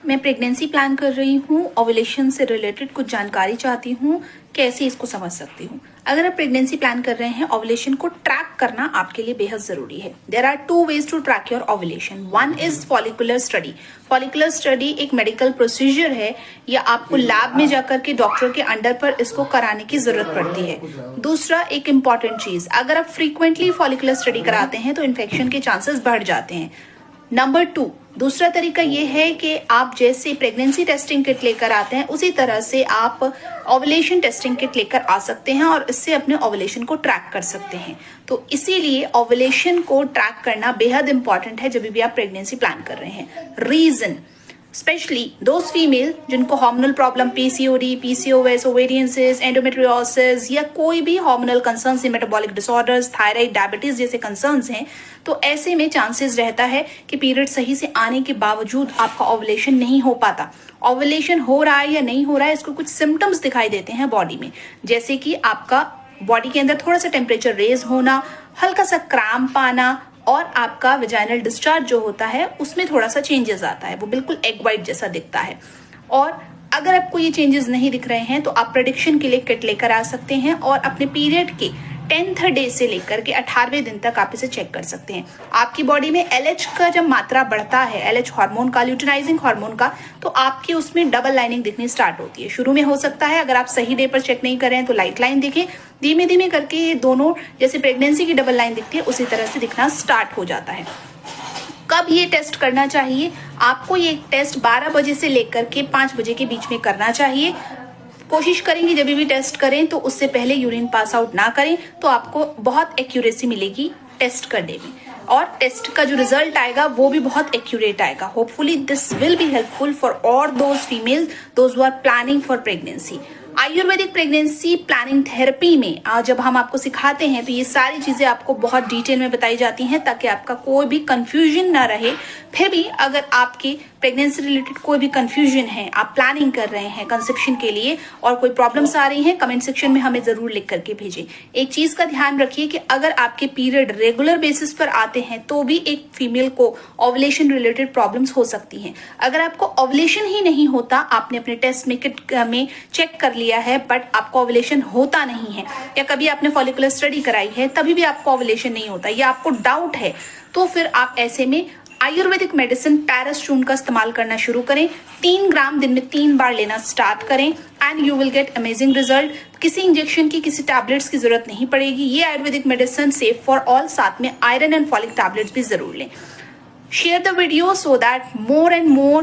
मैं pregnancy plan कर रही हूँ, ओव्यूलेशन से रिलेटेड कुछ जानकारी चाहती हूँ, कैसे इसको समझ सकती हूँ। अगर आप प्रेगनेंसी प्लान कर रहे हैं, ओव्यूलेशन को ट्रैक करना आपके लिए बेहद जरूरी है। There are two ways to track your ovulation. One is follicular study. Follicular study एक मेडिकल प्रोसीजर है, या आपको लैब में जाकर के डॉक्टर के अंडर पर इसको कराने की जरूरत पड़ती है। दूसरा एक इंपॉर्टेंट चीज, अगर आप फ्रीक्वेंटली फॉलिकुलर स्टडी कराते हैं तो इन्फेक्शन के चांसेस बढ़ जाते हैं। नंबर 2, दूसरा तरीका ये है कि आप जैसे प्रेगनेंसी टेस्टिंग किट लेकर आते हैं, उसी तरह से आप ओव्यूलेशन टेस्टिंग किट लेकर आ सकते हैं और इससे अपने ओव्यूलेशन को ट्रैक कर सकते हैं। तो इसीलिए ओव्यूलेशन को ट्रैक करना बेहद इंपॉर्टेंट है जब भी आप प्रेगनेंसी प्लान कर रहे हैं। रीजन, स्पेशली दोज फीमेल जिनको hormonal problem, PCOD, PCOS, ovarian cyst, endometriosis या कोई भी hormonal concerns, metabolic disorders, thyroid, diabetes जैसे कंसर्न्स हैं, तो ऐसे में चांसेस रहता है कि पीरियड सही से आने के बावजूद आपका ओव्यूलेशन नहीं हो पाता। ओव्यूलेशन हो रहा है या नहीं हो रहा है, इसको कुछ सिम्टम्स दिखाई देते हैं बॉडी में, जैसे कि आपका बॉडी के अंदर थोड़ा सा टेम्परेचर रेज होना, हल्का सा क्रैम्प आना, और आपका वेजाइनल डिस्चार्ज जो होता है उसमें थोड़ा सा चेंजेस आता है, वो बिल्कुल एग वाइट जैसा दिखता है। और अगर आपको ये चेंजेस नहीं दिख रहे हैं तो आप प्रेडिक्शन के लिए किट लेकर आ सकते हैं और अपने पीरियड के 10th डे से लेकर के 18वें दिन तक आप इसे चेक कर सकते हैं। आपकी बॉडी में LH का जब मात्रा बढ़ता है, LH हार्मोन का, ल्यूटिनाइजिंग हार्मोन का, तो आपकी उसमें डबल लाइनिंग दिखनी स्टार्ट होती है। शुरू में हो सकता है अगर आप सही डे पर चेक नहीं कर रहे हैं तो लाइट लाइन दिखे, धीमे धीमे करके ये दोनों जैसे प्रेगनेंसी की डबल लाइन दिखती है उसी तरह से दिखना स्टार्ट हो जाता है। कब ये टेस्ट करना चाहिए? आपको ये टेस्ट 12 बजे से लेकर के 5 बजे के बीच में करना चाहिए। कोशिश करेंगे जब भी टेस्ट करें तो उससे पहले यूरिन पास आउट ना करें, तो आपको बहुत एक्यूरेसी मिलेगी टेस्ट करने में, और टेस्ट का जो रिजल्ट आएगा वो भी बहुत एक्यूरेट आएगा। Hopefully this will be helpful for all those females those who are planning for pregnancy. Ayurvedic pregnancy planning therapy में जब हम आपको सिखाते हैं तो ये सारी चीजें आपको बहुत डिटेल में बताई जाती हैं ताकि आपका कोई भी कंफ्यूजन ना रहे। फिर भी अगर आपकी प्रेगनेंसी रिलेटेड कोई भी कंफ्यूजन है, आप प्लानिंग कर रहे हैं कंसेप्शन के लिए और कोई प्रॉब्लम्स आ रही हैं, कमेंट सेक्शन में हमें जरूर लिख करके भेजें। एक चीज का ध्यान रखिए कि अगर आपके पीरियड रेगुलर बेसिस पर आते हैं तो भी एक फीमेल को ओव्यूलेशन रिलेटेड प्रॉब्लम्स हो सकती हैं। अगर आपको ओव्यूलेशन ही नहीं होता, आपने अपने टेस्ट में किट में चेक कर लिया है बट आपको ओव्यूलेशन होता नहीं है, या कभी आपने फॉलिकुलर स्टडी कराई है तभी भी आपको ओव्यूलेशन नहीं होता, या आपको डाउट है, तो फिर आप ऐसे में आयुर्वेदिक मेडिसिन पैरास्टून का इस्तेमाल करना शुरू करें। 3 ग्राम दिन में 3 बार लेना स्टार्ट करें and you will get amazing result. किसी इंजेक्शन की, किसी टैबलेट्स की जरूरत नहीं पड़ेगी। ये Ayurvedic medicine safe for all, साथ में आयरन एंड फॉलिक टैबलेट्स भी जरूर लें। Share the video so that more and more